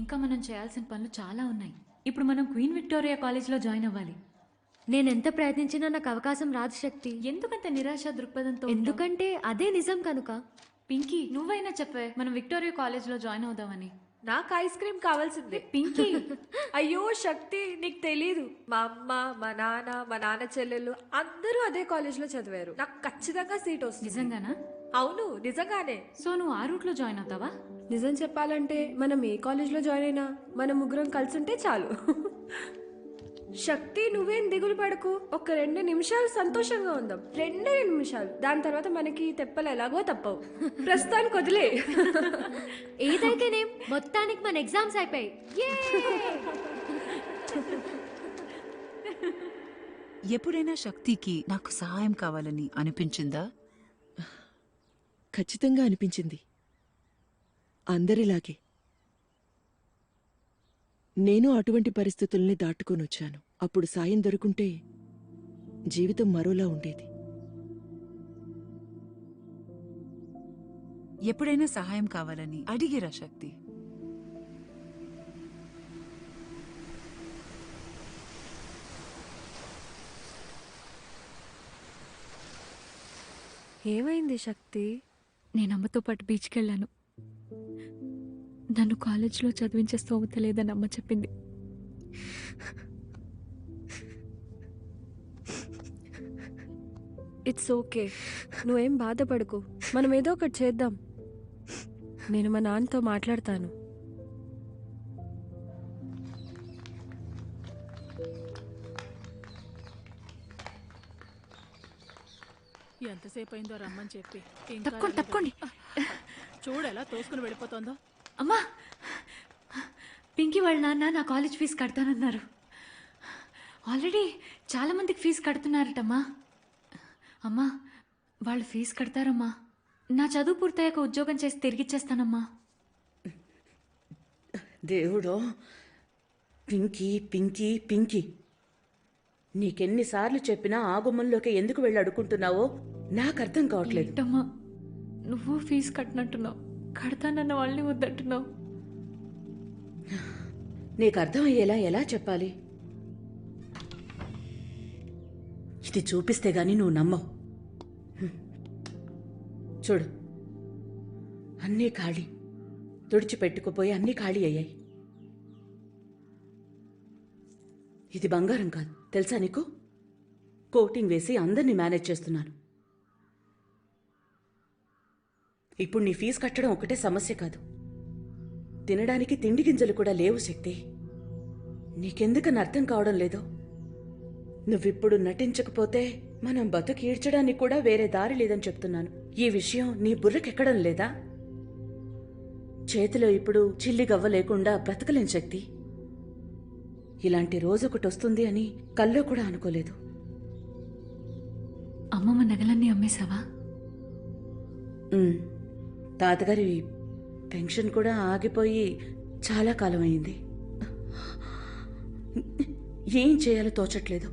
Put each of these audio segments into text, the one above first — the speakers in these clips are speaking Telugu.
ఇంకా మనం చేయాల్సిన పనులు చాలా ఉన్నాయి. ఇప్పుడు మనం క్వీన్ విక్టోరియా కాలేజ్లో జాయిన్ అవ్వాలి. నేనెంత ప్రయత్నించినా నాకు అవకాశం రాదు శక్తి. ఎందుకంత నిరాశ దృక్పథంతో? ఎందుకంటే అదే నిజం కనుక. పింకీ, నువ్వైనా చెప్పే మనం విక్టోరియా కాలేజ్లో జాయిన్ అవుదామని. నాకు ఐస్ క్రీమ్ కావాల్సిందే. పింకీ అయ్యో శక్తి, నీకు తెలీదు, మా అమ్మ, మా నాన్న చెల్లెళ్ళు అందరూ అదే కాలేజ్లో చదివారు. నాకు ఖచ్చితంగా సీట్ వస్తుంది. నిజంగానా? అవును, నిజంగానే. సో నువ్వు ఆ రూట్లో జాయిన్ అవుతావా? నిజం చెప్పాలంటే మనం ఏ కాలేజ్లో జాయిన్ అయినా మనం ముగ్గురం కలిసి ఉంటే చాలు. శక్తి, నువ్వేం దిగులు పడకు. ఒక 2 నిమిషాలు సంతోషంగా ఉందాం. 2 నిమిషాలు. దాని తర్వాత మనకి తెప్పలు ఎలాగో తప్పవు. ప్రస్తుతానికి వదిలే. ఏదైతేనేం మొత్తానికి మన ఎగ్జామ్స్ అయిపోయాయి. ఎప్పుడైనా శక్తికి నాకు సహాయం కావాలని అనిపించిందా? ఖచ్చితంగా అనిపించింది. అందరిలాగే నేను అటువంటి పరిస్థితుల్ని దాటుకొనొచ్చాను. అప్పుడు సాయం దొరుకుంటే జీవితం మరోలా ఉండేది. ఎప్పుడైనా సహాయం కావాలని అడిగిరా శక్తి? ఏమైంది శక్తి? నేను అమ్మతో పాటు బీచ్కి వెళ్ళాను. నన్ను కాలేజ్లో చదివించే స్తోమత లేదని అమ్మ చెప్పింది. ఇట్స్ ఓకే, నువ్వేం బాధపడకు. మనం ఏదో ఒకటి చేద్దాం. నేను మా నాన్నతో మాట్లాడతాను. ఎంతసేపు అయిందో రమ్మని చెప్పి. తప్పుకోండి. చూడు ఎలా తోసుకుని వెళ్ళిపోతుందో. అమ్మా, పింకీ వాళ్ళ నాన్న నా కాలేజ్ ఫీజు కడతానన్నారు. ఆల్రెడీ చాలామందికి ఫీజు కడుతున్నారటమ్మా. అమ్మా, వాళ్ళు ఫీజు కడతారమ్మా. నా చదువు పూర్తయ్యాక ఉద్యోగం చేసి తిరిగిచ్చేస్తానమ్మా. దేవుడో, పింకీ పింకీ పింకీ, నీకెన్నిసార్లు చెప్పినా ఆ గుమ్మంలోకి ఎందుకు వెళ్ళి అడుకుంటున్నావో నాకు అర్థం కావట్లేదు. ఏంటమ్మా, నువ్వు ఫీజు కట్టినట్టున్నావు, కడతానన్న వాళ్ళని వద్దంటున్నావు. నీకు అర్థమయ్యేలా ఎలా చెప్పాలి? ఇది చూపిస్తే గాని నువ్వు నమ్మవు. చూడు, అన్నీ ఖాళీ. తుడిచిపెట్టుకుపోయి అన్నీ ఖాళీ అయ్యాయి. ఇది బంగారం కాదు, తెలుసా నీకు? కోటింగ్ వేసి అందరినీ మేనేజ్ చేస్తున్నాను. ఇప్పుడు నీ ఫీజు కట్టడం ఒకటే సమస్య కాదు, తినడానికి తిండి గింజలు కూడా లేవు శక్తి. నీకెందుకని అర్థం కావడం లేదో? నువ్విప్పుడు నటించకపోతే మనం బతుకు ఈడ్చడానికి కూడా వేరే దారి లేదని చెప్తున్నాను. ఈ విషయం నీ బుర్రకెక్కడం లేదా? చేతిలో ఇప్పుడు చిల్లి గవ్వ లేకుండా బ్రతకలేం శక్తి. ఇలాంటి రోజు ఒకటి వస్తుంది అని కల్లో కూడా అనుకోలేదు. అమ్మమ్మ నగలన్నీ అమ్మేశావా? తాతగారి పెన్షన్ కూడా ఆగిపోయి చాలా కాలం అయింది. ఏం చేయాలో తోచట్లేదు.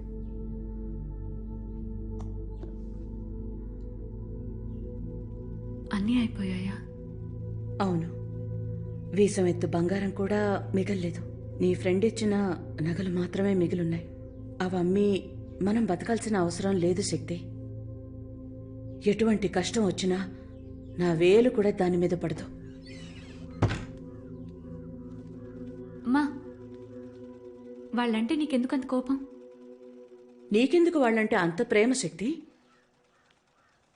అన్నీ అయిపోయాయా? అవును, వీసం ఎత్తు బంగారం కూడా మిగల్లేదు. నీ ఫ్రెండ్ ఇచ్చిన నగలు మాత్రమే మిగిలున్నాయి. అవమ్మి మనం బతకాల్సిన అవసరం లేదు శక్తి. ఎటువంటి కష్టం వచ్చినా నా వేలు కూడా దాని మీద పడదు. అమ్మా, వాళ్ళంటే నీకెందుకంత కోపం? నీకెందుకు వాళ్ళంటే అంత ప్రేమ శక్తి?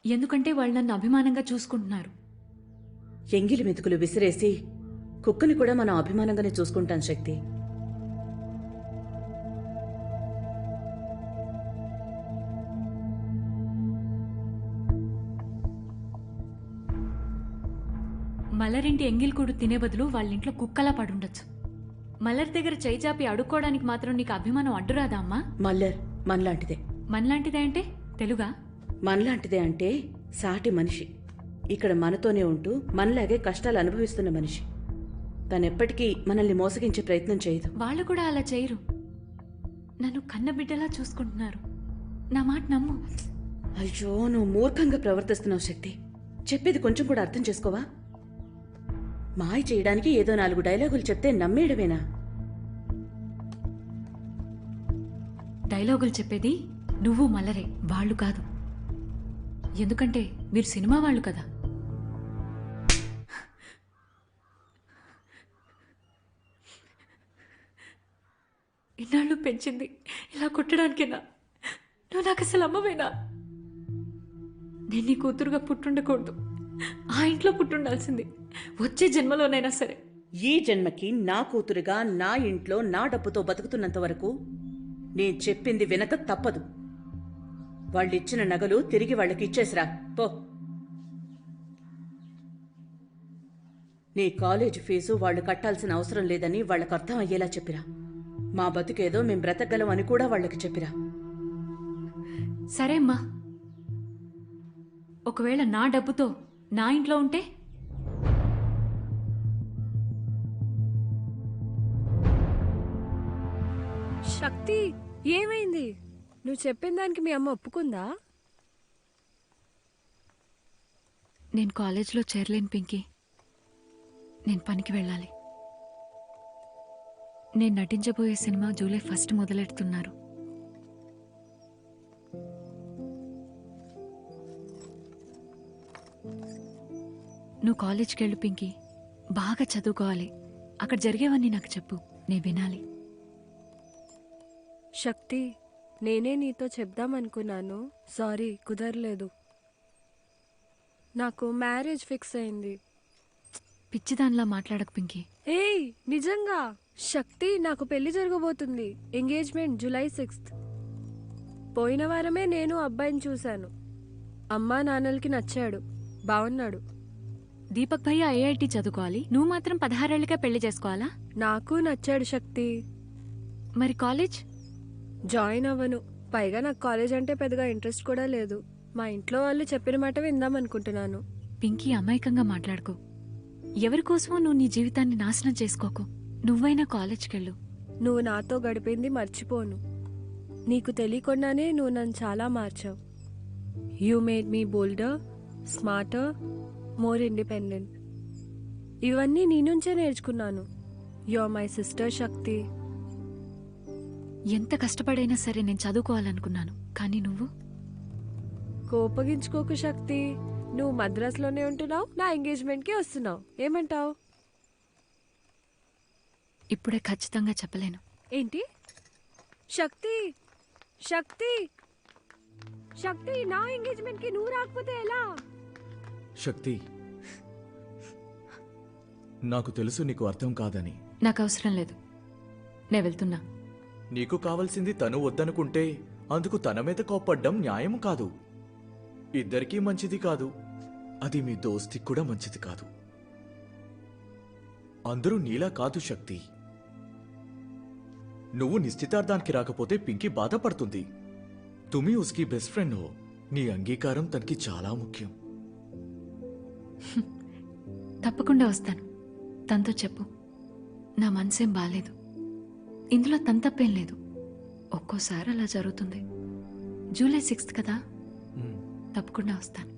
ఎందుకంటే వాళ్ళు నన్ను అభిమానంగా చూసుకుంటున్నారు. ఎంగిలి మెతుకులు విసిరేసి కుక్కని కూడా మనం అభిమానంగానే చూసుకుంటాం శక్తి. మలరింటి ఎంగిల్కూడు తినే బదులు వాళ్ళ ఇంట్లో కుక్కలా పడుండొచ్చు. మలర్ దగ్గర చేయి చాపి అడుక్కోవడానికి మాత్రం నీకు అభిమానం అడ్డురాదా అమ్మా? మల్లర్ మనలాంటిదే. మనలాంటిదే అంటే తెలుగా? మనలాంటిదే అంటే సాటి మనిషి, ఇక్కడ మనతోనే ఉంటూ మనలాగే కష్టాలు అనుభవిస్తున్న మనిషి. తనెప్పటికీ మనల్ని మోసగించే ప్రయత్నం చేయదు. వాళ్ళు కూడా అలా చేయరు. నన్ను కన్నబిడ్డలా చూసుకుంటున్నారు. నా మాట నమ్ము. అయ్యో, నువ్వు మూర్ఖంగా ప్రవర్తిస్తున్నావు శక్తి. చెప్పేది కొంచెం కూడా అర్థం చేసుకోవా? మాయ చేయడానికి ఏదో 4 డైలాగులు చెప్తే నమ్మేయడమేనా? డైలాగులు చెప్పేది నువ్వు మలరే, వాళ్ళు కాదు. ఎందుకంటే మీరు సినిమా వాళ్ళు కదా. ఇన్నాళ్ళు పెంచింది ఇలా కొట్టడానికేనా? నువ్వు నాకు అసలు అమ్మవేనా? నేను నీ కూతురుగా పుట్టుండకూడదు, ఆ ఇంట్లో పుట్టుండాల్సింది. వచ్చే జన్మలోనైనా సరే. ఈ జన్మకి నా కూతురుగా నా ఇంట్లో నా డబ్బుతో బతుకుతున్నంత వరకు నేను చెప్పింది వినక తప్పదు. వాళ్ళిచ్చిన నగలు తిరిగి వాళ్ళకి ఇచ్చేసిరా పో. నీ కాలేజ్ ఫీజు వాళ్ళు కట్టాల్సిన అవసరం లేదని వాళ్ళకు అర్థం అయ్యేలా చెప్పిరా. మా బతుకేదో మేం బ్రతకగలం అని కూడా వాళ్ళకి చెప్పిరా. సరే అమ్మా, ఒకవేళ నా డబ్బుతో నా ఇంట్లో ఉంటే? శక్తి, ఏమైంది? నువ్వు చెప్పిన దానికి మీ అమ్మ ఒప్పుకుందా? నేను కాలేజ్లో చేరలేను పింకీ. నేను పనికి వెళ్ళాలి. నేను నటించబోయే సినిమా జూలై 1 మొదలెడుతున్నారు. నువ్వు కాలేజ్కి వెళ్ళు పింకీ. బాగా చదువుకోవాలి. అక్కడ జరిగేవన్నీ నాకు చెప్పు, నేను వినాలి. శక్తి, నేనే నీతో చెప్దామనుకున్నాను. సారీ, కుదరలేదు. నాకు మ్యారేజ్ ఫిక్స్ అయింది. పిచ్చిదానిలా మాట్లాడకు పింకీ. ఏయ్, నిజంగా శక్తి, నాకు పెళ్లి జరగబోతుంది. Engagement July 6. పోయిన వారమే నేను అబ్బాయిని చూశాను. అమ్మా నాన్నలకి నచ్చాడు, బాగున్నాడు. దీపక్ భయ్య ఐఐటి చదువుకోవాలి, నువ్వు మాత్రం 16 ఏళ్ళకే పెళ్లి చేసుకోవాలా? నాకు నచ్చాడు శక్తి. మరి కాలేజ్ జాయిన్ అవ్వను. పైగా నాకు కాలేజ్ అంటే పెద్దగా ఇంట్రెస్ట్ కూడా లేదు. మా ఇంట్లో వాళ్ళు చెప్పిన మాట విందాం అనుకుంటున్నాను. పింకీ, అమాయకంగా మాట్లాడుకో. ఎవరి కోసమో నువ్వు నీ జీవితాన్ని నాశనం చేసుకోకు. నువ్వైనా కాలేజ్కి వెళ్ళు. నువ్వు నాతో గడిపింది మర్చిపోను. నీకు తెలియకుండానే నువ్వు నన్ను చాలా మార్చావు. You made me bolder, smarter, more independent. ఇవన్నీ నీ నుంచే నేర్చుకున్నాను. You are my sister Shakti. ఎంత కష్టపడైనా సరే నేను చదువుకోవాలనుకున్నాను, కానీ నువ్వు? కోపగించుకోకు శక్తి. నువ్వు మద్రాసులోనే ఉంటున్నావు, నా ఎంగేజ్మెంట్కి వస్తున్నావు. ఏమంటావు? ఇప్పుడే ఖచ్చితంగా చెప్పలేను. ఏంటి? శక్తి, శక్తి, శక్తి, నా ఎంగేజ్మెంట్కి నువ్వు రాకపోతే ఎలా? శక్తి, నాకు తెలుసు నీకు అర్థం కాదని. నాకు అవసరం లేదు, నేను వెళ్తున్నా. నీకు కావలసింది తను వద్దనుకుంటే అందుకు తన మీద కోప్పడ్డం న్యాయం కాదు. ఇద్దరికీ మంచిది కాదు. అది మీ దోస్తికి కూడా మంచిది కాదు. అందరూ నీలా కాదు శక్తి. నువ్వు నిశ్చితార్థానికి రాకపోతే పింకీ బాధపడుతుంది. తుమి ఉస్కి బెస్ట్ ఫ్రెండ్ హో. నీ అంగీకారం తనకి చాలా ముఖ్యం. తప్పకుండా వస్తాను. తనతో చెప్పు, నా మనసేం బాలేదు. ఇందులో తన తప్పేం లేదు. ఒక్కోసారి అలా జరుగుతుంది. జూలై 6 కదా, తప్పకుండా వస్తాను.